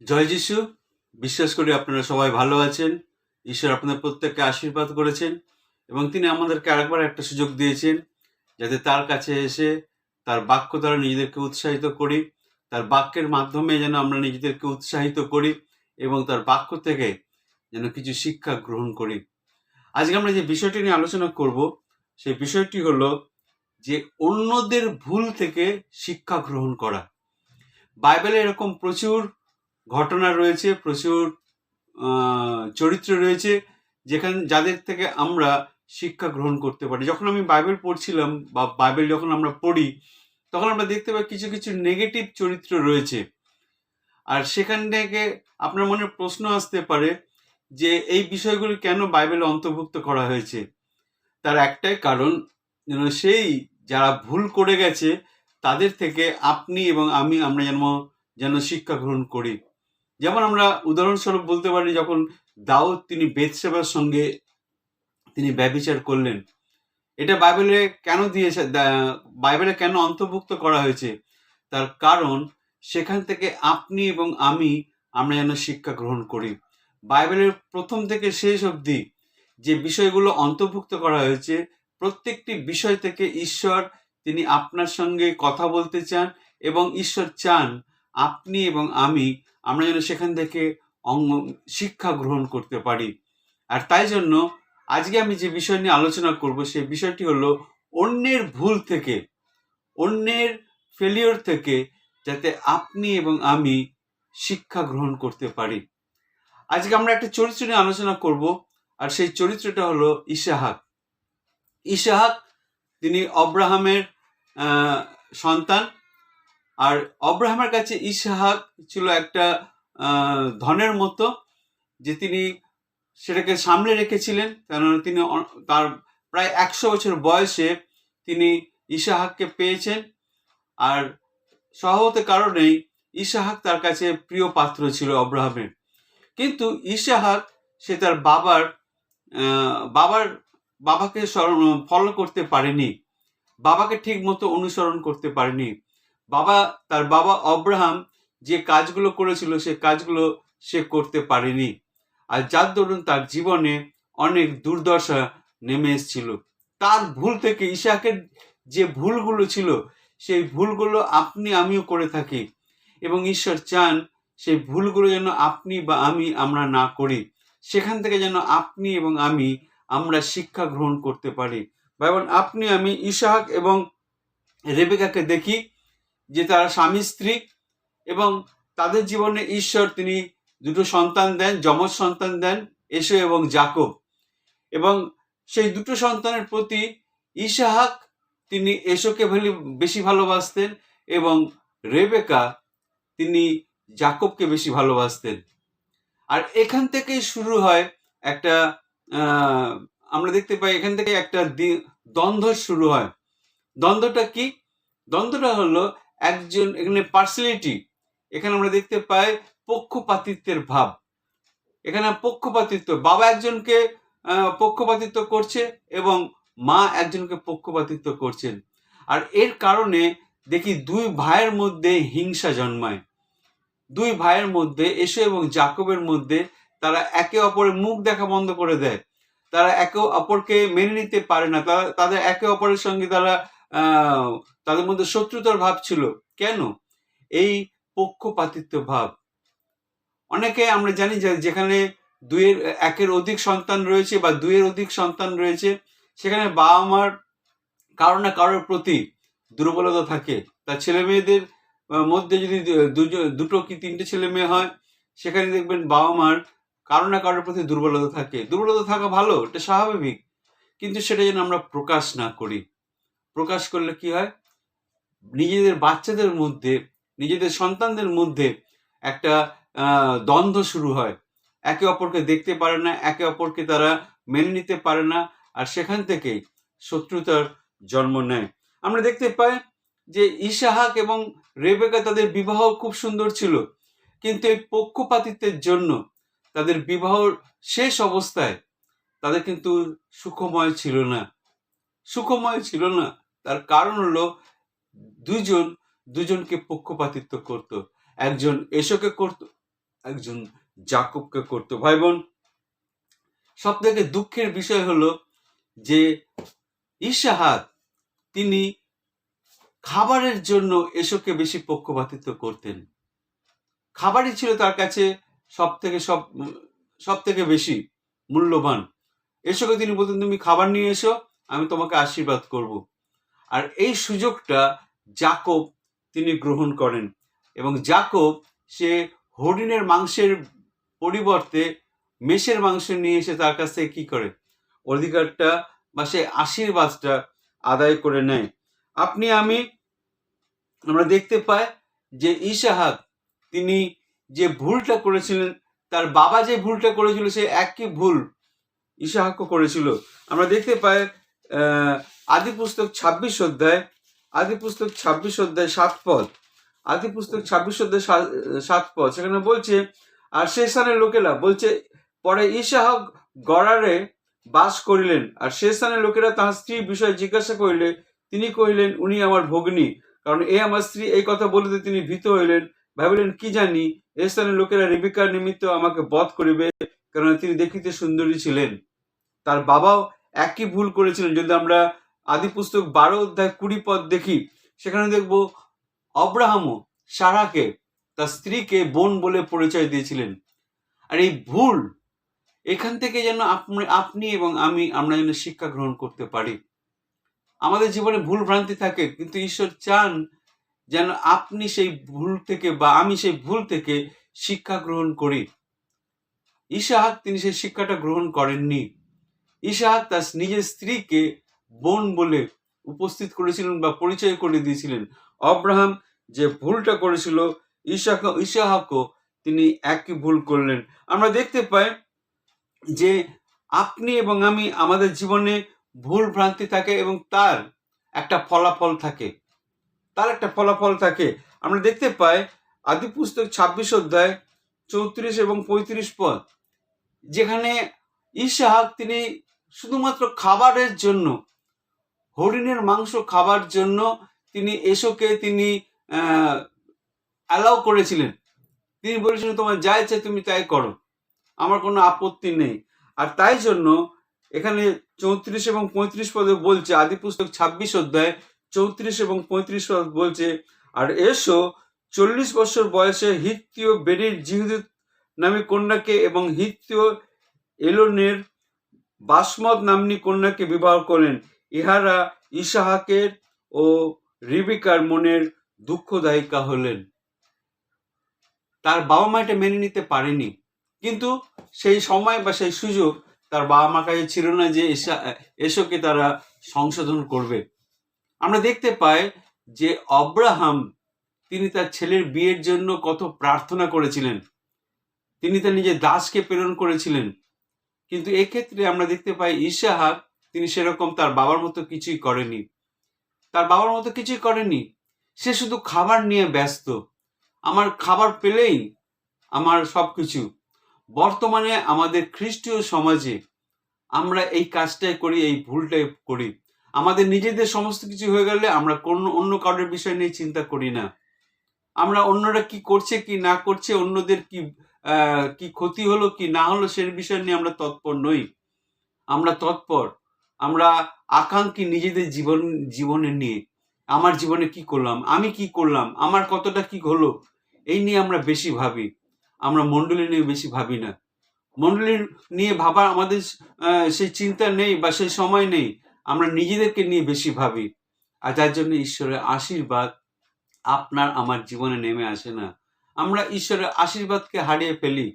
জয় যিশু। বিশ্বাস করি আপনারা সবাই ভালো আছেন। ঈশ্বর আপনাদের প্রত্যেককে আশীর্বাদ করেছেন এবং তিনি আমাদেরকে আরেকবার একটা সুযোগ দিয়েছেন যাতে তার কাছে এসে তার বাক্য দ্বারা নিজেদেরকে উৎসাহিত করি, তার বাক্যের মাধ্যমে যেন আমরা নিজেদেরকে উৎসাহিত করি এবং তার বাক্য থেকে যেন কিছু শিক্ষা গ্রহণ করি। আজকে আমরা যে বিষয়টি নিয়ে আলোচনা করব সেই বিষয়টি হলো যে অন্যদের ভুল থেকে শিক্ষা গ্রহণ করা। বাইবেলে এরকম প্রচুর ঘটনা রয়েছে, প্রচুর চরিত্র রয়েছে যাদের থেকে আমরা শিক্ষা গ্রহণ করতে পারি। যখন আমি বাইবেল পড়ছিলাম বা বাইবেল যখন আমরা পড়ি তখন আমরা দেখতে পাই কিছু কিছু নেগেটিভ চরিত্র রয়েছে। আর সেখান থেকে আপনার মনে প্রশ্ন আসতে পারে যে এই বিষয়গুলি কেন বাইবেলে অন্তর্ভুক্ত করা হয়েছে। তার একটাই কারণ, সেই যারা ভুল করে গেছে তাদের থেকে আপনি এবং আমরা যেন শিক্ষা গ্রহণ করি। যেমন আমরা উদাহরণস্বরূপ বলতে পারি, যখন দাউদ তিনি বেথশেবার সঙ্গে তিনি ব্যভিচার করলেন, এটা বাইবেলে কেন অন্তর্ভুক্ত করা হয়েছে? তার কারণ সেখান থেকে আপনি এবং আমরা যেন শিক্ষা গ্রহণ করি। বাইবেলের প্রথম থেকে শেষ অবধি যে বিষয়গুলো অন্তর্ভুক্ত করা হয়েছে, প্রত্যেকটি বিষয় থেকে ঈশ্বর তিনি আপনার সঙ্গে কথা বলতে চান এবং ঈশ্বর চান আপনি এবং আমরা যেন সেখান থেকে শিক্ষা গ্রহণ করতে পারি। আর তাই জন্য আজকে আমি যে বিষয় নিয়ে আলোচনা করব সেই বিষয়টি হলো অন্যের ভুল থেকে, অন্যের ফেলিওর থেকে যাতে আপনি এবং আমি শিক্ষা গ্রহণ করতে পারি। আজকে আমরা একটা চরিত্র নিয়ে আলোচনা করব, আর সেই চরিত্রটা হলো ইসাহাক। ইসাহাক তিনি অব্রাহামের সন্তান, আর অব্রাহামের কাছে ইসাহাক ছিল একটা ধনের মতো, যে তিনি সেটাকে সামলে রেখেছিলেন। কেননা তিনি তার প্রায় 100 বছর বয়সে তিনি ইসাহাককে পেয়েছেন, আর স্বভাবত কারণেই ইসাহাক তার কাছে প্রিয় পাত্র ছিল অব্রাহামের। কিন্তু ইসাহাক সে তার বাবাকে ফলো করতে পারেনি, বাবাকে ঠিক মতো অনুসরণ করতে পারেনি। তার বাবা অব্রাহাম যে কাজগুলো করেছিল সে কাজগুলো সে করতে পারেনি, আর যার দরুন তার জীবনে অনেক দুর্দশা নেমে এসেছিল। তার ভুল থেকে, ইসাহাকের যে ভুলগুলো ছিল সেই ভুলগুলো আমিও করে থাকি, এবং ঈশ্বর চান সেই ভুলগুলো যেন আপনি বা আমরা না করি। সেখান থেকে যেন আপনি এবং আমরা শিক্ষা গ্রহণ করতে পারি। যেমন আমি ইসাহাক এবং রেবেকাকে দেখি যে তারা স্বামী স্ত্রী, এবং তাদের জীবনে ঈশ্বর তিনি দুটো সন্তান দেন, যমজ সন্তান দেন, এসো এবং যাকব। এবং সেই দুটো সন্তানের প্রতি ইসাহাক তিনি এসোকে বেশি ভালোবাসতেন এবং রেবেকা তিনি যাকবকে বেশি ভালোবাসতেন। আর এখান থেকেই শুরু হয় একটা আমরা দেখতে পাই এখান থেকে একটা দ্বন্দ্ব শুরু হয়। দ্বন্দ্বটা কি? দ্বন্দ্বটা হলো এখানে পার্সিয়ালিটি। এখানে আমরা দেখতে পাই পক্ষপাতিত্বের ভাব। এখানে পক্ষপাতিত্ব, বাবা একজনকে পক্ষপাতিত্ব করছে এবং মা একজনকে পক্ষপাতিত্ব করছেন। আর এর কারণে দেখি দুই ভাইয়ের মধ্যে হিংসা জন্মায়। দুই ভাইয়ের মধ্যে, এসো এবং যাকবের মধ্যে, তারা একে অপরের মুখ দেখা বন্ধ করে দেয়। তারা একে অপরকে মেনে নিতে পারে না। তাদের একে অপরের সঙ্গে তাদের মধ্যে শত্রুতার ভাব ছিল। কেন? এই পক্ষপাতিত্ব ভাব। অনেকে আমরা জানি যে যেখানে একের অধিক সন্তান রয়েছে বা দুইয়ের অধিক সন্তান রয়েছে, সেখানে বাবা মার কারো না কারোর প্রতি দুর্বলতা থাকে। তার ছেলে মেয়েদের মধ্যে যদি দুটো কি তিনটে ছেলে মেয়ে হয়, সেখানে দেখবেন বাবা মার কারো না কারোর প্রতি দুর্বলতা থাকে। দুর্বলতা থাকা ভালো, এটা স্বাভাবিক, কিন্তু সেটা যেন আমরা প্রকাশ না করি। প্রকাশ করলে কি হয়? নিজেদের বাচ্চাদের মধ্যে, নিজেদের সন্তানদের মধ্যে একটা দ্বন্দ্ব শুরু হয়। একে অপরকে দেখতে পারে না, একে অপরকে তারা মেনে নিতে পারে না, আর সেখান থেকেই শত্রুতার জন্ম নেয়। আমরা দেখতে পাই যে ইসাহাক এবং রেবেকা, তাদের বিবাহ খুব সুন্দর ছিল, কিন্তু এই পক্ষপাতিত্বের জন্য তাদের বিবাহ শেষ অবস্থায় তাদের কিন্তু সুখময় ছিল না। সুখময় ছিল না, তার কারণ হলো দুজনকে পক্ষপাতিত্ব করত। একজন এসোকে করত, একজন যাকবকে করতো। ভাই বোন, সব থেকে দুঃখের বিষয় হলো যে ইসহাক তিনি খাবারের জন্য এসবকে বেশি পক্ষপাতিত্ব করতেন। খাবারই ছিল তার কাছে সব থেকে বেশি মূল্যবান। এসবকে তিনি বলতেন, তুমি খাবার নিয়ে এসো, আমি তোমাকে আশীর্বাদ করব। আর এই সুযোগটা যাকব তিনি গ্রহণ করেন, এবং যাকব সে হরিণের মাংসের পরিবর্তে মেষের মাংস নিয়ে এসে তার কাছ থেকে কি করে, অধিকারটা বা সে আশীর্বাদটা আদায় করে নেয়। আমরা দেখতে পাই যে ইসহাক তিনি যে ভুলটা করেছিলেন, তার বাবা যে ভুলটা করেছিল সে একই ভুল ইসহাকও করেছিল। আমরা দেখতে পাই আদিপুস্তক 26 অধ্যায় 7 পদ, আদিপুস্তক 26 অধ্যায় 7 পদ, সেখানে বলছে, আর সে স্থানের লোকেরা বলছে, পরে ইসহাক গরারে বাস করিলেন, আর সে স্থানের লোকেরা তাহার স্ত্রীর বিষয়ে জিজ্ঞাসা করিলে তিনি কহিলেন, উনি আমার ভগ্নী, কারণ এ আমার স্ত্রী। এই কথা বলিতে তিনি ভীত হইলেন, ভাবিলেন, কি জানি এ স্থানের লোকেরা রেবেকার নিমিত্ত আমাকে বধ করিবে, কারণ তিনি দেখিতে সুন্দরী ছিলেন। তার বাবাও একই ভুল করেছিলেন। যদি আমরা আদিপুস্তক 12 অধ্যায় 20 পদ দেখি, সেখানে দেখব অব্রাহামও সারাকে তার স্ত্রীকে বোন বলে পরিচয় দিয়েছিলেন। আর এই ভুল এখান থেকে যেন আপনি এবং আমরা যেন শিক্ষা গ্রহণ করতে পারি। আমাদের জীবনে ভুল ভ্রান্তি থাকে, কিন্তু ঈশ্বর চান যেন আপনি সেই ভুল থেকে বা আমি সেই ভুল থেকে শিক্ষা গ্রহণ করি। ইসহাক তিনি সেই শিক্ষাটা গ্রহণ করেননি। ইসহাক তার নিজের স্ত্রীকে বোন বলে উপস্থিত করেছিলেন বা পরিচয় করে দিয়েছিলেন। অব্রাহাম যে ভুলটা করেছিল, ইসহাকও তিনি একই ভুল করলেন। আমরা দেখতে পাই যে আপনি এবং আমি, আমাদের জীবনে ভুল ভ্রান্তি থাকে এবং তার একটা ফলাফল থাকে। আমরা দেখতে পাই আদিপুস্তক 26 অধ্যায় 34 এবং 35 পদ, যেখানে ইসহাক তিনি শুধুমাত্র খাবারের জন্য, হরিণের মাংস খাবার জন্য তিনি এসোকে তিনি অ্যালাউ করেছিলেন। তিনি বলেছিলেন, তোমার যা ইচ্ছে তুমি তাই করো, আমার কোনো আপত্তি নেই। আর তাই জন্য এখানে 34 এবং 35 পদে বলছে, আদিপুস্তক 26 অধ্যায় 34 এবং 35 পদ বলছে, আর এসো 40 বছর বয়সে হিত্তীয় বেরির জিহুদ নামে কন্যাকে এবং হিত্তীয় এলোনের বাসমত নাম্নী কন্যাকে বিবাহ করেন। ইহারা ইসহাকের ও রিবেকার মনের দুঃখদায়িকা হলেন। তার বাবা মা এটা মেনে নিতে পারেনি, কিন্তু সেই সময় বা সেই সুযোগ তার বাবা মার কাছে ছিল না যে এসোকে তারা সংশোধন করবে। আমরা দেখতে পাই যে অব্রাহাম তিনি তার ছেলের বিয়ের জন্য কত প্রার্থনা করেছিলেন, তিনি তার নিজের দাসকে প্রেরণ করেছিলেন, কিন্তু এক্ষেত্রে আমরা দেখতে পাই ইসহাক তিনি সেরকম তার বাবার মতো কিছুই করেনি। সে শুধু খাবার নিয়ে ব্যস্ত, আমার খাবার পেলেই আমার সবকিছু। বর্তমানে আমাদের খ্রিস্টীয় সমাজে আমরা এই কাজটাই করি, এই ভুলটাই করি। আমাদের নিজেদের সমস্ত কিছু হয়ে গেলে আমরা অন্য কারোর বিষয় নিয়ে চিন্তা করি না। আমরা অন্যরা কি করছে কি না করছে, অন্যদের কি ক্ষতি হলো কি না হলো সে বিষয় নিয়ে আমরা তৎপর নই। আমরা আকাঙ্ক্ষী নিজেদের জীবনে নিয়ে, আমার জীবনে কি করলাম, আমি কি করলাম, আমার কতটা কি হলো, এই নিয়ে আমরা বেশি ভাবি। আমরা মণ্ডলী নিয়ে বেশি ভাবি না। মণ্ডলী নিয়ে ভাবার আমাদের সেই চিন্তা নেই বা সেই সময় নেই। আমরা নিজেদেরকে নিয়ে বেশি ভাবি, আর যার জন্য ঈশ্বরের আশীর্বাদ আপনার আমার জীবনে নেমে আসে না। আমরা ঈশ্বরের আশীর্বাদকে হারিয়ে ফেলি।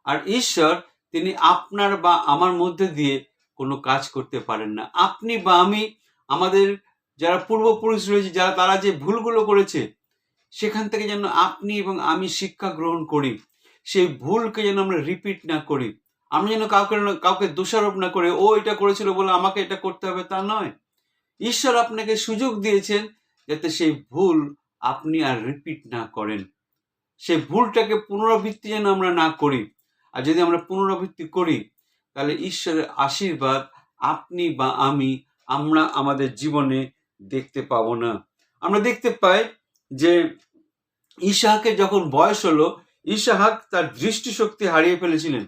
আর ঈশ্বর তিনি আপনার বা আমার মধ্যে দিয়ে কোনো কাজ করতে পারেন না। আপনি বা আমি, আমাদের যারা পূর্বপুরুষ রয়েছে, তারা যে ভুলগুলো করেছে, সেখান থেকে যেন আপনি এবং আমি শিক্ষা গ্রহণ করি। সেই ভুলকে যেন আমরা রিপিট না করি। আমরা যেন কাউকে দোষারোপ না করে, ও এটা করেছিল বলে আমাকে এটা করতে হবে, তা নয়। ঈশ্বর আপনাকে সুযোগ দিয়েছেন যাতে সেই ভুল আপনি আর রিপিট না করেন। সেই ভুলটাকে পুনরাবৃত্তি যেন আমরা না করি। আর যদি আমরা পুনরাবৃত্তি করি, তাহলে ঈশ্বরের আশীর্বাদ আপনি বা আমরা আমাদের জীবনে দেখতে পাবো না। আমরা দেখতে পাই যে ইসহাকের যখন বয়স হলো, ইসাহাক তার দৃষ্টিশক্তি হারিয়ে ফেলেছিলেন।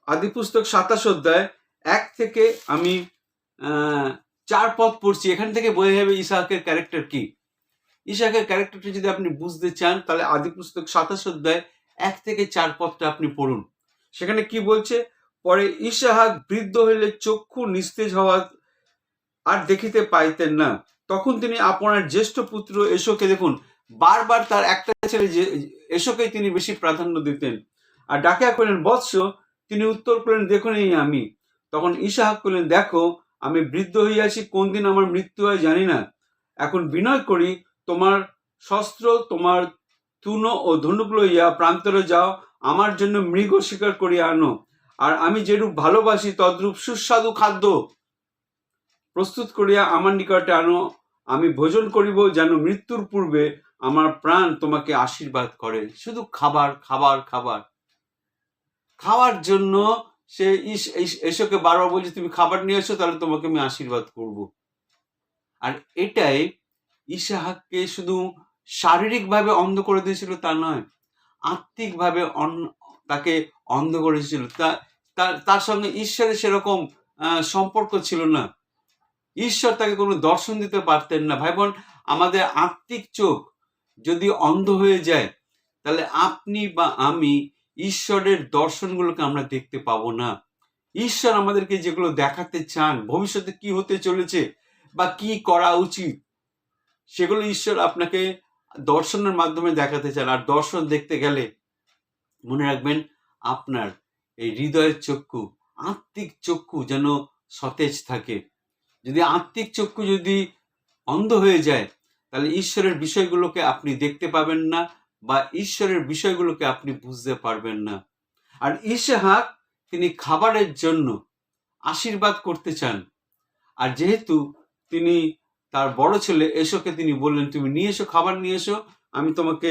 আদিপুস্তক 27 অধ্যায় 1 থেকে আমি 4 পদ পড়ছি। এখান থেকে বোঝা যাবে ইসাহাকের ক্যারেক্টার কি। ইসাহাকের ক্যারেক্টারটা যদি আপনি বুঝতে চান তাহলে আদিপুস্তক 27 অধ্যায় 1 থেকে 4 পদটা আপনি পড়ুন। সেখানে কি বলছে? পরে ইসাহাক বৃদ্ধ হইলে চক্ষু নিস্তেজ হওয়া আর দেখিতে পাইতেন না। তখন তিনি আপনার জ্যেষ্ঠ পুত্র এশোকে, দেখুন বারবার তার একটা ছেলে এশোকেই তিনি বেশি প্রাধান্য দিতেন, আর ডাকিয়া কহিলেন, বৎস। তিনি উত্তর করলেন, দেখুন এই আমি। তখন ইসাহাক কহিলেন, দেখো আমি বৃদ্ধ হইয়াছি, কোন দিন আমার মৃত্যু হয় জানি না। এখন বিনয় করি, তোমার শস্ত্র, তোমার তুন ও ধনুক লইয়া প্রান্তরে যাও, আমার জন্য মৃগ শিকার করিয়া আনো, আর আমি যেরূপ ভালোবাসি তদ্রূপ সুস্বাদু খাদ্য প্রস্তুত করিয়া আমার নিকটে আনো, আমি ভোজন করিব, যেন মৃত্যুর পূর্বে আমার প্রাণ তোমাকে আশীর্বাদ করে। শুধু খাবার খাবার খাবার, খাওয়ার জন্য সে এসোকে বারবার বলছে, তুমি খাবার নিয়ে এসো, তাহলে তোমাকে আমি আশীর্বাদ করব। আর এটাই ইসাহাককে শুধু শারীরিকভাবে অন্ধ করে দিয়েছিল তা নয়, আত্মিকভাবে তাকে অন্ধ করেছিল। তার সঙ্গে ঈশ্বরের সেরকম সম্পর্ক ছিল না। ঈশ্বর তাকে কোনো দর্শন দিতে পারতেন না। ভাই বোন, আমাদের আত্মিক চোখ যদি অন্ধ হয়ে যায়, তাহলে আপনি বা আমি ঈশ্বরের দর্শনগুলোকে আমরা দেখতে পাবো না। ঈশ্বর আমাদেরকে যেগুলো দেখাতে চান, ভবিষ্যতে কি হতে চলেছে বা কি করা উচিত, সেগুলো ঈশ্বর আপনাকে দর্শনের মাধ্যমে দেখাতে চান। আর দর্শন দেখতে গেলে মনে রাখবেন, আপনার এই হৃদয়ের চক্ষু, আত্মিক চক্ষু যেন সতেজ থাকে। যদি আত্মিক চক্ষু যদি অন্ধ হয়ে যায়, তাহলে ঈশ্বরের বিষয়গুলোকে আপনি দেখতে পাবেন না বা ঈশ্বরের বিষয়গুলোকে আপনি বুঝতে পারবেন না। আর ইসাহাক তিনি খাবারের জন্য আশীর্বাদ করতে চান, আর যেহেতু তিনি তার বড় ছেলে এসোকে তিনি বললেন, তুমি নিয়ে এসো, খাবার নিয়ে এসো, আমি তোমাকে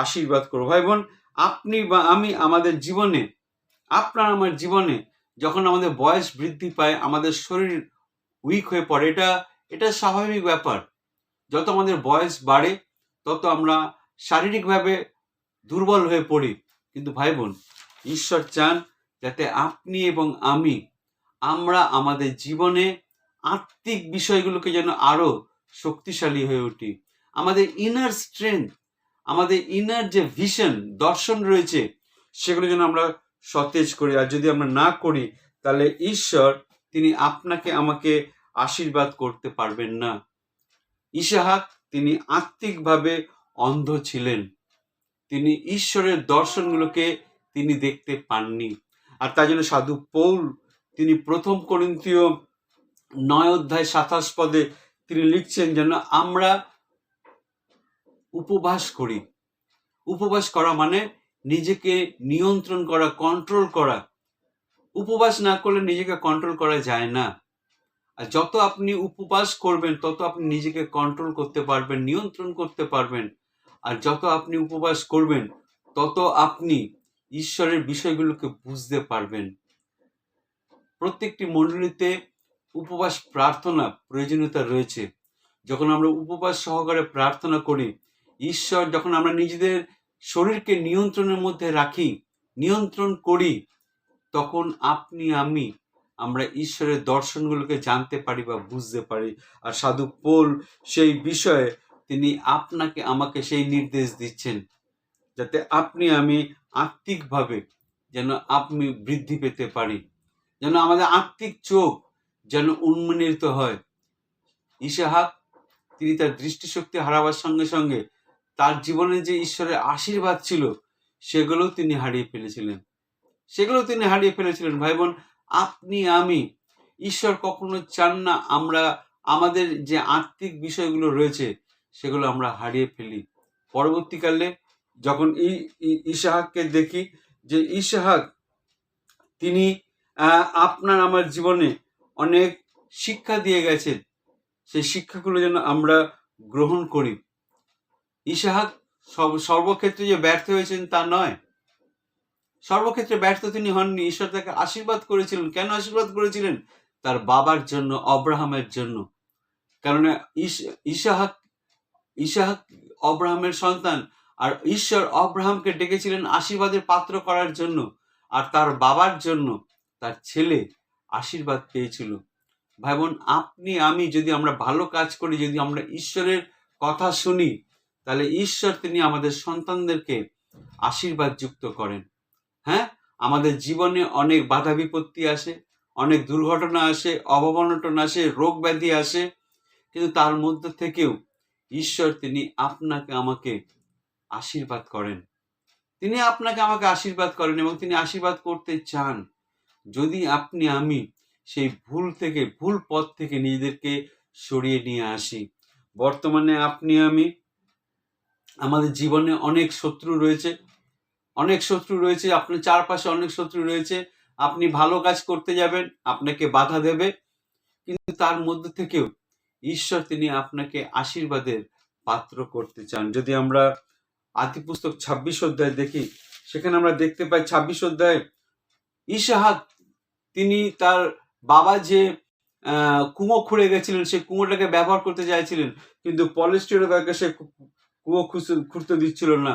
আশীর্বাদ করবো। ভাই বোন, আপনি বা আমি আমাদের জীবনে, আপনার আমার জীবনে যখন আমাদের বয়স বৃদ্ধি পায়, আমাদের শরীর উইক হয়ে পড়ে, এটা স্বাভাবিক ব্যাপার। যত আমাদের বয়স বাড়ে তত আমরা শারীরিকভাবে দুর্বল হয়ে পড়ি। কিন্তু ভাই বোন, ঈশ্বর চান যাতে আপনি এবং আমরা আমাদের জীবনে আত্মিক বিষয়গুলোকে যেন আরো শক্তিশালী হয়ে উঠি। আমাদের ইনার স্ট্রেংথ, আমাদের ইনার যে ভিশন, দর্শন রয়েছে, সেগুলো যেন আমরা সতেজ করি। আর যদি আমরা না করি, তাহলে ঈশ্বর তিনি আপনাকে আমাকে আশীর্বাদ করতে পারবেন না। ইসাহাক তিনি আত্মিকভাবে অন্ধ ছিলেন, তিনি ঈশ্বরের দর্শনগুলোকে তিনি দেখতে পাননি। আর তাই জন্য সাধু পৌল তিনি 1 করিন্থীয় 9 অধ্যায় 27 পদে তিনি লিখছেন, যেন আমরা উপবাস করি। উপবাস করা মানে নিজেকে নিয়ন্ত্রণ করা, কন্ট্রোল করা। উপবাস না করলে নিজেকে কন্ট্রোল করা যায় না। আর যত আপনি উপবাস করবেন, তত আপনি নিজেকে কন্ট্রোল করতে পারবেন, নিয়ন্ত্রণ করতে পারবেন। আর যত আপনি উপবাস করবেন, তত আপনি ঈশ্বরের বিষয়গুলোকে বুঝতে পারবেন। প্রত্যেকটি মণ্ডলীতে উপবাস প্রার্থনা প্রয়োজনীয়তা রয়েছে। যখন আমরা উপবাস সহকারে প্রার্থনা করি, ঈশ্বর যখন আমরা নিজেদের শরীরকে নিয়ন্ত্রণের মধ্যে রাখি, নিয়ন্ত্রণ করি, তখন আপনি আমরা ঈশ্বরের দর্শনগুলোকে জানতে পারি বা বুঝতে পারি। আর সাধু পৌল সেই বিষয়ে তিনি আপনাকে আমাকে সেই নির্দেশ দিচ্ছেন, যাতে আপনি আত্মিকভাবে যেন আপনি বৃদ্ধি পেতে পারি, যেন আমাদের আত্মিক চোখ যেন উন্মোচিত হয়। ইসাহাক তিনি তার দৃষ্টিশক্তি হারাবার সঙ্গে সঙ্গে তার জীবনে যে ঈশ্বরের আশীর্বাদ ছিল, সেগুলো তিনি হারিয়ে ফেলেছিলেন। ভাই বোন, আপনি ঈশ্বর কখনো চান না আমরা আমাদের যে আত্মিক বিষয়গুলো রয়েছে সেগুলো আমরা হারিয়ে ফেলি। পরবর্তীকালে যখন ইসাহাককে দেখি যে ইসাহাক তিনি আপনার আমার জীবনে অনেক শিক্ষা দিয়ে গেছেন, সেই শিক্ষাগুলো যেন আমরা গ্রহণ করি। ইসাহাক সর্বক্ষেত্রে যে ব্যর্থ হয়েছেন তা নয়, সর্বক্ষেত্রে ব্যর্থ তিনি হননি। ঈশ্বর তাকে আশীর্বাদ করেছিলেন। কেন আশীর্বাদ করেছিলেন? তার বাবার জন্য, অব্রাহামের জন্য। কারণ ইসাহাক অব্রাহামের সন্তান, আর ঈশ্বর অব্রাহামকে ডেকেছিলেন আশীর্বাদের পাত্র করার জন্য, আর তার বাবার জন্য তার ছেলে আশীর্বাদ পেয়েছিল। ভাই বোন, আপনি আমি যদি আমরা ভালো কাজ করি, যদি আমরা ঈশ্বরের কথা শুনি, তাহলে ঈশ্বর তিনি আমাদের সন্তানদেরকে আশীর্বাদ যুক্ত করেন। হ্যাঁ, আমাদের জীবনে অনেক বাধা বিপত্তি আসে, অনেক দুর্ঘটনা আসে, অবনটন আসে, রোগ ব্যাধি আসে, কিন্তু তার মধ্যে থেকেও ঈশ্বর তিনি আপনাকে আমাকে আশীর্বাদ করেন। তিনি আপনাকে আমাকে আশীর্বাদ করেন এবং তিনি আশীর্বাদ করতে চান, যদি আপনি আমি সেই ভুল পথ থেকে নিজেদেরকে সরিয়ে নিয়ে আসি। বর্তমানে আপনি আমি, আমাদের জীবনে অনেক শত্রু রয়েছে, আপনার চারপাশে অনেক শত্রু রয়েছে। আপনি ভালো কাজ করতে যাবেন, আপনাকে বাধা দেবে, কিন্তু তার মধ্যে থেকেও ঈশ্বর তিনি আপনাকে আশীর্বাদের পাত্র করতে চান। যদি আমরা আদি পুস্তক 26 অধ্যায় দেখি, সেখানে আমরা দেখতে পাই 26 অধ্যায়ে ইসাহাক তিনি তার বাবা যে কুয়ো খুঁড়ে গেছিলেন, সেই কুয়োটাকে ব্যবহার করতে চাইছিলেন, কিন্তু পলেস্টিয়ার তাকে সে কুয়ো খুঁড়তে দিচ্ছিল না,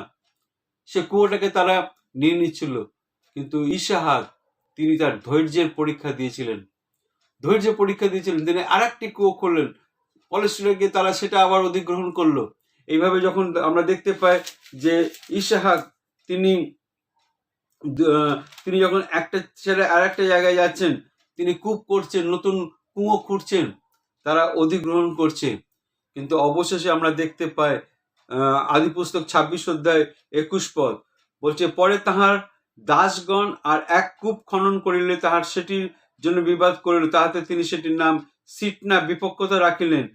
সে কুয়োটাকে তারা নিয়ে নিচ্ছিল। কিন্তু ইসাহাক তিনি তার ধৈর্যের পরীক্ষা দিয়েছিলেন, তিনি আরেকটি কুয়ো খুঁড়লেন, পলেস্টিয়ারকে তারা সেটা আবার অধিগ্রহণ করলো। এইভাবে যখন আমরা দেখতে পাই যে ইসাহাক তিনি যখন একটা ছেড়ে আর একটা জায়গায় যাচ্ছেন, তিনি কূপ করছেন, নতুন কুয়ো খুঁড়ছেন, তারা অধিগ্রহণ করছে। কিন্তু অবশেষে আমরা দেখতে পাই আদি পুস্তক 26 অধ্যায় 21 পদ বলছে, পরে তাহার দাসগণ আর এক কূপ খনন করিলে তাহার সেটির জন্য বিবাদ করিল, তাহাতে তিনি সেটির নাম সিটনা বিপক্ষতা রাখিলেন।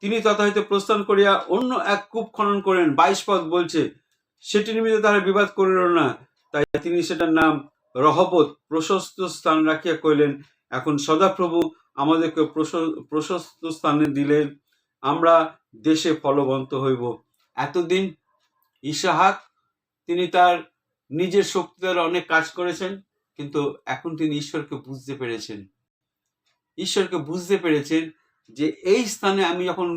তিনি তথা হইতে প্রস্থান করিয়া অন্য এক কূপ খনন করেন। 22 পদ বলছে, সেটি নিমিত্তে তারা বিবাদ করিল না, তাই তিনি সেটার নাম রহবত প্রশস্ত স্থান রাখিয়া কইলেন, এখন সদাপ্রভু আমাদেরকে প্রশস্ত স্থানে দিলেন, আমরা দেশে ফলবন্ত হইব। এতদিন ইসাহাক তিনি তার নিজের শক্তি দ্বারা অনেক কাজ করেছেন, কিন্তু এখন তিনি ঈশ্বরকে বুঝতে পেরেছেন যে এই স্থানে আমি যখন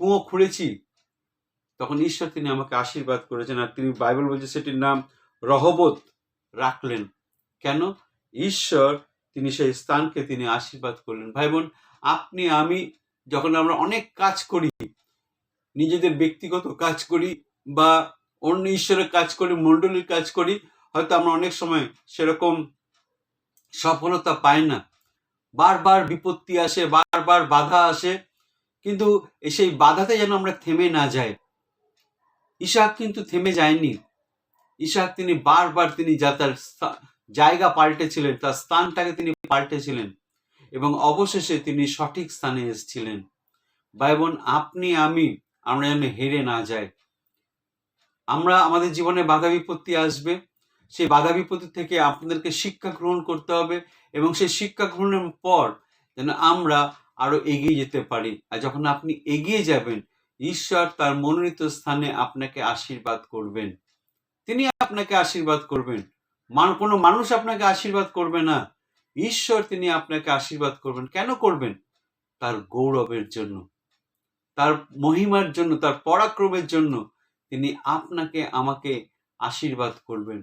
কুয়ো খুঁড়েছি, তখন ঈশ্বর তিনি আমাকে আশীর্বাদ করেছেন। আর তিনি বাইবেল বলছে সেটির নাম রহবত রাখলেন। কেন? ঈশ্বর তিনি সেই স্থানকে তিনি আশীর্বাদ করলেন। ভাই বোন, আপনি আমি যখন আমরা অনেক কাজ করি, নিজেদের ব্যক্তিগত কাজ করি বা অন্য ঈশ্বরের কাজ করি, মণ্ডলীর কাজ করি, হয়তো আমরা অনেক সময় সেরকম সফলতা পাই না, বারবার বিপত্তি আসে, বারবার বাধা আসে, কিন্তু সেই বাধাতে যেন আমরা থেমে না যাই। ইসাহাক কিন্তু থেমে যায়নি। ইসাহাক তিনি বারবার তিনি তার জায়গা পাল্টেছিলেন, তার স্থানটাকে তিনি পাল্টেছিলেন এবং অবশেষে তিনি সঠিক স্থানে এসেছিলেন। ভাই বোন, আপনি আমি, আমরা যেন হেরে না যাই। আমরা আমাদের জীবনে বাধা বিপত্তি আসবে, সেই বাধা বিপত্তি থেকে আপনাদেরকে শিক্ষা গ্রহণ করতে হবে এবং সেই শিক্ষা গ্রহণের পর যেন আমরা আরো এগিয়ে যেতে পারি। আর যখন আপনি এগিয়ে যাবেন, ঈশ্বর তার মনোনীত স্থানে আপনাকে আশীর্বাদ করবেন। তিনি আপনাকে আশীর্বাদ করবেন, কোনো মানুষ আপনাকে আশীর্বাদ করবে না। ঈশ্বর তিনি আপনাকে আশীর্বাদ করবেন। কেন করবেন? তার গৌরবের জন্য, তার মহিমার জন্য, তার পরাক্রমের জন্য তিনি আপনাকে আমাকে আশীর্বাদ করবেন।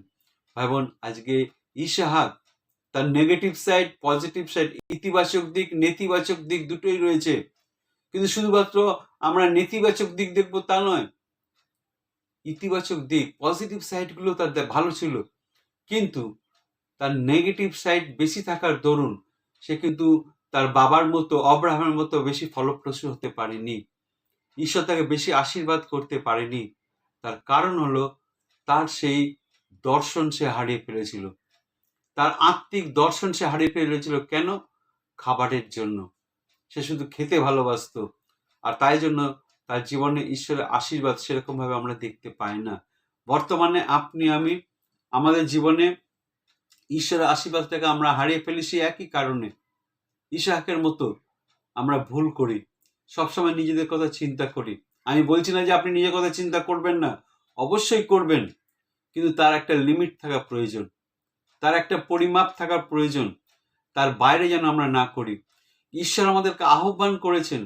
ভাই বোন, আজকে ইসাহাক তার নেগেটিভ সাইড, পজিটিভ সাইড, ইতিবাচক দিক, নেতিবাচক দিক দুটোই রয়েছে, কিন্তু শুধুমাত্র আমরা নেতিবাচক দিক দেখবো তা নয়, ইতিবাচক দিক, পজিটিভ সাইডগুলো তার ভালো ছিল, কিন্তু তার নেগেটিভ সাইড বেশি থাকার দরুন সে কিন্তু তার বাবার মতো, অব্রাহামের মতো বেশি ফলপ্রসূ হতে পারেনি। ঈশ্বর তাকে বেশি আশীর্বাদ করতে পারেনি। তার কারণ হলো তার সেই দর্শন সে হারিয়ে ফেলেছিল, তার আত্মিক দর্শন সে হারিয়ে ফেলেছিল। কেন? খাবারের জন্য। সে শুধু খেতে ভালোবাসতো, আর তাই জন্য তার জীবনে ঈশ্বরের আশীর্বাদ সেরকম ভাবে আমরা দেখতে পাই না। বর্তমানে আপনি আমি আমাদের জীবনে ঈশ্বরের আশীর্বাদটাকে আমরা হারিয়ে ফেলি সেই একই কারণে। ইসাহাকের মতো আমরা ভুল করি, সবসময় নিজেদের কথা চিন্তা করি। আমি বলছি না যে আপনি নিজের কথা চিন্তা করবেন না, অবশ্যই করবেন, কিন্তু তার একটা লিমিট থাকা প্রয়োজন, তার একটা পরিমাপ থাকার প্রয়োজন। তার বাইরে যেন আমরা না করি। ঈশ্বর আমাদেরকে আহ্বান করেছেন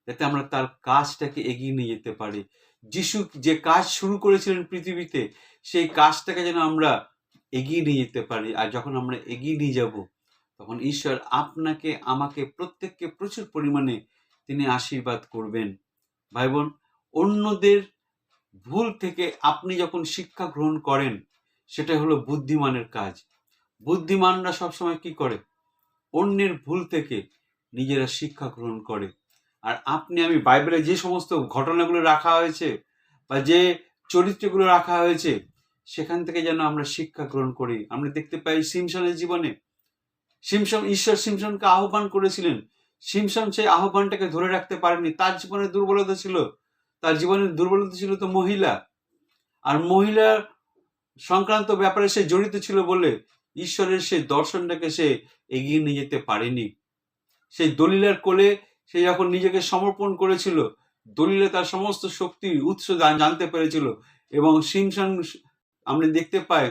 যাতে আমরা তার কাজটাকে এগিয়ে নিয়ে যেতে পারি। যিশু যে কাজ শুরু করেছিলেন পৃথিবীতে, সেই কাজটাকে যেন আমরা এগিয়ে নিয়ে যেতে পারি। আর যখন আমরা এগিয়ে নিয়ে যাব, তখন ঈশ্বর আপনাকে আমাকে প্রত্যেককে প্রচুর পরিমাণে তিনি আশীর্বাদ করবেন। ভাই বোন, অন্যদের ভুল থেকে আপনি যখন শিক্ষা গ্রহণ করেন, সেটা হলো বুদ্ধিমানের কাজ। বুদ্ধিমানরা সবসময় কি করে? অন্যের ভুল থেকে নিজেরা শিক্ষা গ্রহণ করে। আর আপনি আমি বাইবেলে যে সমস্ত ঘটনাগুলো রাখা হয়েছে বা যে চরিত্রগুলো রাখা হয়েছে, সেখান থেকে যেন আমরা শিক্ষা গ্রহণ করি। আমরা দেখতে পাই সিমসনের জীবনে, ঈশ্বর সিমসনকে আহ্বান করেছিলেন। সিমসন সেই আহ্বানটাকে ধরে রাখতে পারেনি। তার জীবনের দুর্বলতা ছিল, তার জীবনের দুর্বলতা ছিল তো মহিলা। আর মহিলার সংক্রান্ত ব্যাপারে সে জড়িত ছিল বলে ঈশ্বরের সেই দর্শনটাকে সে এগিয়ে নিয়ে যেতে পারেনি। সেই দলিলার কোলে সে যখন নিজেকে সমর্পণ করেছিল, দলিলা তার সমস্ত শক্তির উৎস জানতে পেরেছিল। এবং সিমসন, আমরা দেখতে পাই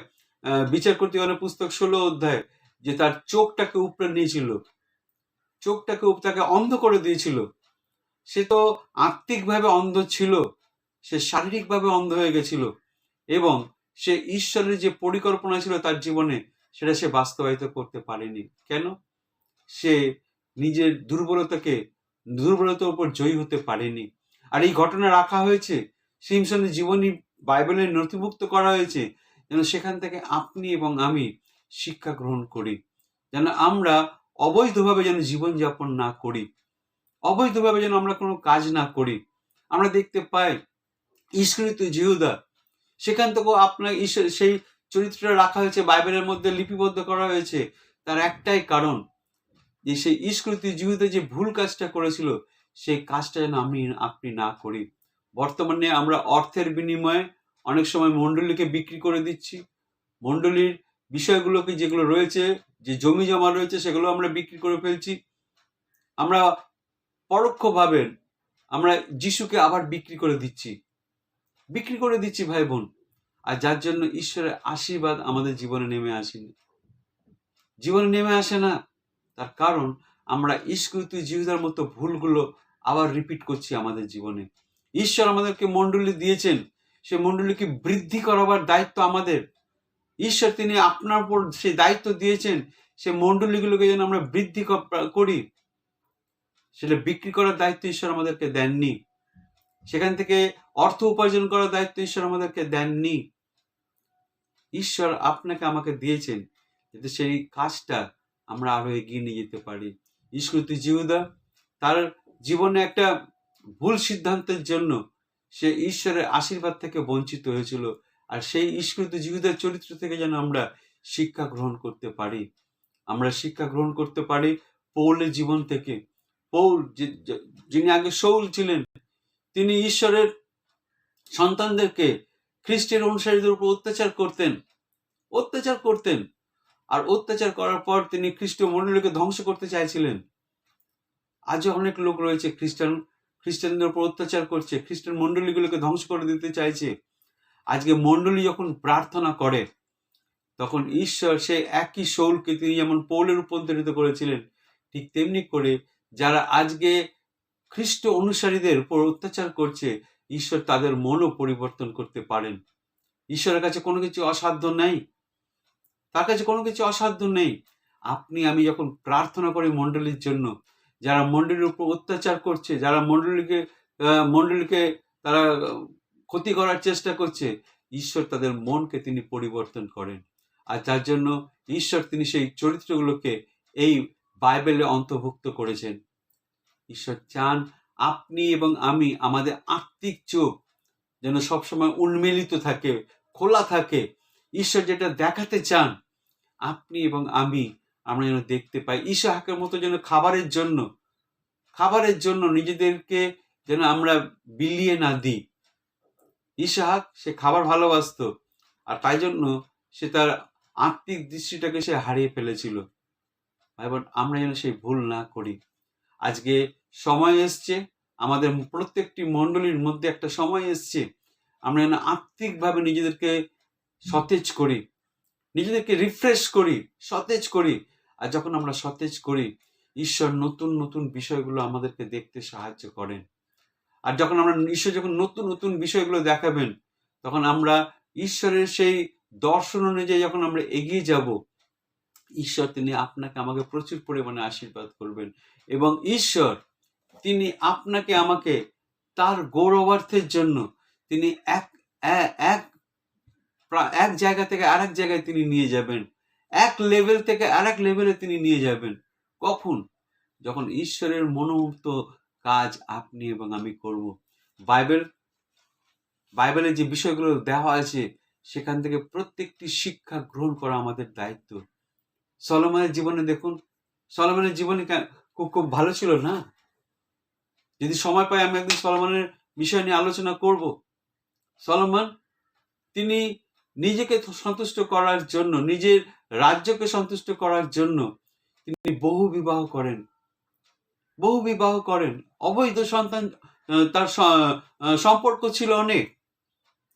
বিচারকর্তাগণের পুস্তক 16 অধ্যায়, যে তার চোখটাকে উপড়ে নিয়েছিল, তাকে অন্ধ করে দিয়েছিল। সে তো আত্মিকভাবে অন্ধ ছিল, সে শারীরিকভাবে অন্ধ হয়ে গেছিল এবং সে ঈশ্বরের যে পরিকল্পনা ছিল তার জীবনে, সেটা সে বাস্তবায়িত করতে পারেনি। কেন? সে নিজের দুর্বলতার উপর জয়ী হতে পারেনি। আর এই ঘটনা রাখা হয়েছে, সিমসনের জীবনী বাইবেলে নথিভুক্ত করা হয়েছে, যেন সেখান থেকে আপনি এবং আমি শিক্ষা গ্রহণ করি, যেন আমরা অবৈধভাবে যেন জীবনযাপন না করি, অবৈধভাবে যেন আমরা কোনো কাজ না করি। আমরা দেখতে পাই ইস্করিত জিহুদা, সেখান থেকেও আপনার সেই চরিত্রটা রাখা হয়েছে, বাইবেলের মধ্যে লিপিবদ্ধ করা হয়েছে। তার একটাই কারণ, যে সেই ইস্করিত জিহুদা যে ভুল কাজটা করেছিল, সেই কাজটা যেন আপনি না করি। বর্তমানে আমরা অর্থের বিনিময়ে অনেক সময় মণ্ডলীকে বিক্রি করে দিচ্ছি। মণ্ডলীর বিষয়গুলোকে, যেগুলো রয়েছে, যে জমি জমা রয়েছে, সেগুলো আমরা বিক্রি করে ফেলছি। আমরা পরোক্ষভাবে আমরা যিশুকে আবার বিক্রি করে দিচ্ছি ভাই বোন। আর যার জন্য ঈশ্বরের আশীর্বাদ আমাদের জীবনে নেমে আসে না। তার কারণ আমরা ইস্করিত জিহুদার মতো ভুলগুলো আবার রিপিট করছি আমাদের জীবনে। ঈশ্বর আমাদেরকে মণ্ডলী দিয়েছেন, সে মণ্ডলীকে বৃদ্ধি করাবার দায়িত্ব আমাদের। ঈশ্বর তিনি আপনার উপর সেই দায়িত্ব দিয়েছেন, সে মণ্ডলীগুলোকে যেন আমরা বৃদ্ধি করি। সেটা বিক্রি করার দায়িত্ব ঈশ্বর আমাদেরকে দেননি, সেখান থেকে অর্থ উপার্জন করার দায়িত্ব ঈশ্বর আমাদেরকে দেননি। ঈশ্বর আপনাকে আমাকে দিয়েছেন যাতে সেই কাজটা আমরা আরো এগিয়ে নিয়ে যেতে পারি। ইস্করিত জিহুদা তার জীবনে একটা ভুল সিদ্ধান্তের জন্য সে ঈশ্বরের আশীর্বাদ থেকে বঞ্চিত হয়েছিল। আর সেই ইস্করিত জিহুদার চরিত্র থেকে যেন আমরা শিক্ষা গ্রহণ করতে পারি। আমরা শিক্ষা গ্রহণ করতে পারি পৌলের জীবন থেকে। পৌল, যিনি আগে শৌল ছিলেন, তিনি ঈশ্বরের সন্তানদেরকে, খ্রিস্টের অনুসারীদের উপর অত্যাচার করতেন। আর অত্যাচার করার পর তিনি খ্রিস্টীয় মণ্ডলীকে ধ্বংস করতে চাইছিলেন। আজও অনেক লোক রয়েছে খ্রিস্টানদের উপর অত্যাচার করছে, খ্রিস্টান মণ্ডলীগুলোকে ধ্বংস করে দিতে চাইছে। আজকে মণ্ডলী যখন প্রার্থনা করে, তখন ঈশ্বর সেই একই শৌলকে তিনি যেমন পৌলের রূপান্তরিত করেছিলেন, ঠিক তেমনি করে যারা আজকে খ্রিস্ট অনুসারীদের উপর অত্যাচার করছে, ঈশ্বর তাদের মনও পরিবর্তন করতে পারেন। ঈশ্বরের কাছে কোনো কিছু অসাধ্য নেই, তার কাছে কোনো কিছু অসাধ্য নেই। আপনি আমি যখন প্রার্থনা করি মণ্ডলীর জন্য, যারা মণ্ডলীর উপর অত্যাচার করছে, যারা মণ্ডলীকে তারা ক্ষতি করার চেষ্টা করছে, ঈশ্বর তাদের মনকে তিনি পরিবর্তন করেন। আর যার জন্য ঈশ্বর তিনি সেই চরিত্রগুলোকে এই বাইবেলে অন্তর্ভুক্ত করেছেন। ঈশ্বর চান আপনি এবং আমি, আমাদের আত্মিক চোখ যেন সবসময় উন্মেলিত থাকে, খোলা থাকে। ঈশ্বর যেটা দেখাতে চান, আপনি এবং আমরা যেন দেখতে পাই। ইসহাকের মতো যেন খাবারের জন্য নিজেদেরকে যেন আমরা বিলিয়ে না দিই। ইসহাক সে খাবার ভালোবাসতো, আর তাই জন্য সে তার আত্মিক দৃষ্টিটাকে সে হারিয়ে ফেলেছিল। এবার আমরা যেন সেই ভুল না করি। আজকে সময় এসছে, আমাদের প্রত্যেকটি মণ্ডলীর মধ্যে একটা সময় এসছে, আমরা যেন আত্মিকভাবে নিজেদেরকে সতেজ করি, নিজেদেরকে রিফ্রেশ করি, সতেজ করি। আর যখন আমরা সতেজ করি, ঈশ্বর নতুন নতুন বিষয়গুলো আমাদেরকে দেখতে সাহায্য করেন। আর যখন আমরা ঈশ্বর যখন নতুন নতুন বিষয়গুলো দেখাবেন, তখন আমরা ঈশ্বরের সেই দর্শন অনুযায়ী যখন আমরা এগিয়ে যাব, ঈশ্বর তিনি আপনাকে আমাকে প্রচুর পরিমাণে আশীর্বাদ করবেন। এবং ঈশ্বর তিনি আপনাকে আমাকে তার গৌরবার্থের জন্য তিনি এক এক এক জায়গা থেকে আরেক জায়গায় তিনি নিয়ে যাবেন, এক লেভেল থেকে আরেক লেভেলে তিনি নিয়ে যাবেন। কখন? যখন ঈশ্বরের মনোমুগ্ধ কাজ আপনি এবং আমি করব। বাইবেলে যে বিষয়গুলো দেওয়া আছে সেখান থেকে প্রত্যেকটি শিক্ষা গ্রহণ করা আমাদের দায়িত্ব। সলোমনের জীবনে দেখুন, সলোমনের জীবনে খুব খুব ভালো ছিল না? যদি সময় পাই আমি একদিন সলোমনের বিষয় নিয়ে আলোচনা করব। সলোমন তিনি নিজেকে সন্তুষ্ট করার জন্য, নিজের রাজ্যকে সন্তুষ্ট করার জন্য তিনি বহু বিবাহ করেন। অবৈধ সন্তান তার সম্পর্ক ছিল অনেক।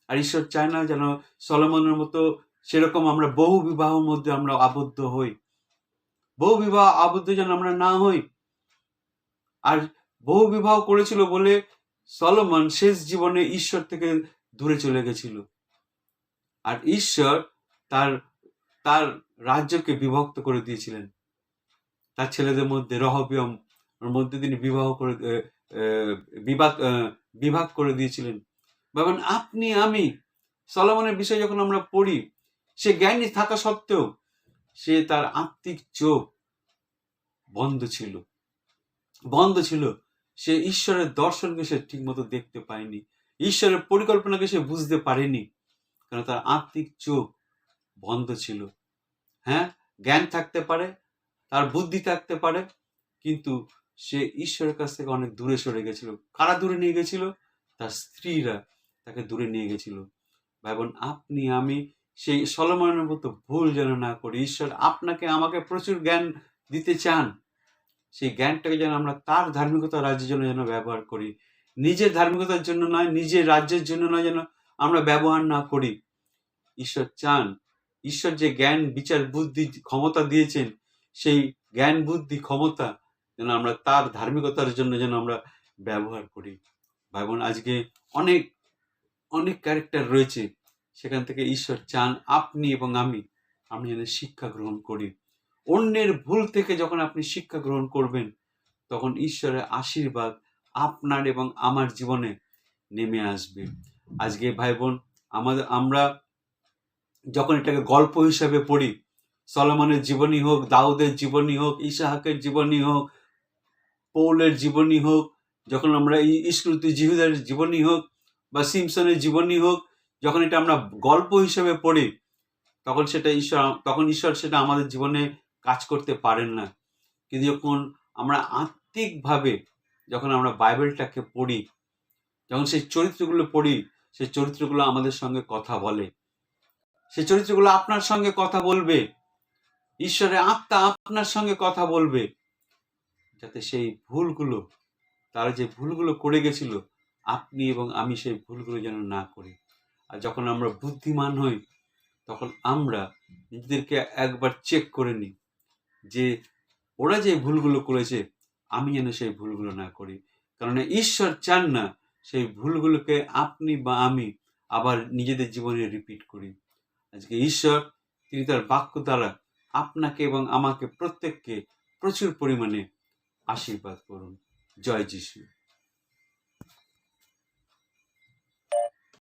আর ঈশ্বর চায় না যেন সলোমনের মতো সেরকম আমরা বহু বিবাহের মধ্যে আমরা আবদ্ধ হই, বহু বিবাহ আবদ্ধ যেন আমরা না হই। আর বহু বিবাহ করেছিল বলে সলোমন শেষ জীবনে ঈশ্বর থেকে দূরে চলে গেছিল। আর ঈশ্বর তার রাজ্যকে বিভক্ত করে দিয়েছিলেন। তার ছেলেদের মধ্যে রহবিয়ম মধ্যে তিনি বিভাগ করে দিয়েছিলেন। ভাবেন আপনি আমি সলোমনের বিষয়ে যখন আমরা পড়ি, সে জ্ঞানী থাকা সত্ত্বেও সে তার আত্মিক চোখ বন্ধ ছিল। সে ঈশ্বরের দর্শনকে সে ঠিক মতো দেখতে পায়নি, ঈশ্বরের পরিকল্পনাকে সে বুঝতে পারেনি, কারণ তার আত্মিক চোখ বন্ধ ছিল। হ্যাঁ, জ্ঞান থাকতে পারে, তার বুদ্ধি থাকতে পারে, কিন্তু সে ঈশ্বরের কাছ থেকে অনেক দূরে সরে গেছিল। কারা দূরে নিয়ে গেছিল? তার স্ত্রীরা তাকে দূরে নিয়ে গেছিল। ভাই বোন, আপনি আমি সেই সলোমনের মতো ভুল যেন না করি। ঈশ্বর আপনাকে আমাকে প্রচুর জ্ঞান দিতে চান, সেই জ্ঞানটাকে যেন আমরা তার ধার্মিকতা রাজ্যের জন্য যেন ব্যবহার করি, নিজের ধার্মিকতার জন্য নয়, নিজের রাজ্যের জন্য নয়, যেন আমরা ব্যবহার না করি। ঈশ্বর চান, ঈশ্বর যে জ্ঞান বিচার বুদ্ধি ক্ষমতা দিয়েছেন, সেই জ্ঞান বুদ্ধি ক্ষমতা যেন আমরা তার ধার্মিকতার জন্য যেন আমরা ব্যবহার করি। ভাই বোন, আজকে অনেক অনেক ক্যারেক্টার রয়েছে, সেখান থেকে ঈশ্বর চান আপনি এবং আমি যেন শিক্ষা গ্রহণ করি। অন্যের ভুল থেকে যখন আপনি শিক্ষা গ্রহণ করবেন, তখন ঈশ্বরের আশীর্বাদ আপনার এবং আমার জীবনে নেমে আসবে। আজকে ভাই বোন, আমরা যখন এটাকে গল্প হিসাবে পড়ি, সলোমনের জীবনী হোক, দাউদের জীবনী হোক, ইসাহাকের জীবনী হোক, পৌলের জীবনী হোক, যখন আমরা ইস্করিওত জিহুদার জীবনী হোক বা সিমসনের জীবনী হোক, যখন এটা আমরা গল্প হিসেবে পড়ি, তখন ঈশ্বর সেটা আমাদের জীবনে কাজ করতে পারেন না। কিন্তু যখন আমরা আত্মিকভাবে যখন আমরা বাইবেলটাকে পড়ি, যখন সেই চরিত্রগুলো পড়ি, সেই চরিত্রগুলো আমাদের সঙ্গে কথা বলে, সেই চরিত্রগুলো আপনার সঙ্গে কথা বলবে, ঈশ্বরের আত্মা আপনার সঙ্গে কথা বলবে, যাতে সেই ভুলগুলো, তারা যে ভুলগুলো করে গেছিল, আপনি এবং আমি সেই ভুলগুলো যেন না করি। আর যখন আমরা বুদ্ধিমান হই, তখন আমরা নিজেদেরকে একবার চেক করে নিই যে ওরা যে ভুলগুলো করেছে, আমি যেন সেই ভুলগুলো না করি। কারণ ঈশ্বর চান না সেই ভুলগুলোকে আপনি বা আমি আবার নিজেদের জীবনে রিপিট করি। আজকে ঈশ্বর তিনি তার বাক্য দ্বারা আপনাকে এবং আমাকে প্রত্যেককে প্রচুর পরিমাণে আশীর্বাদ করুন। জয় যিশু।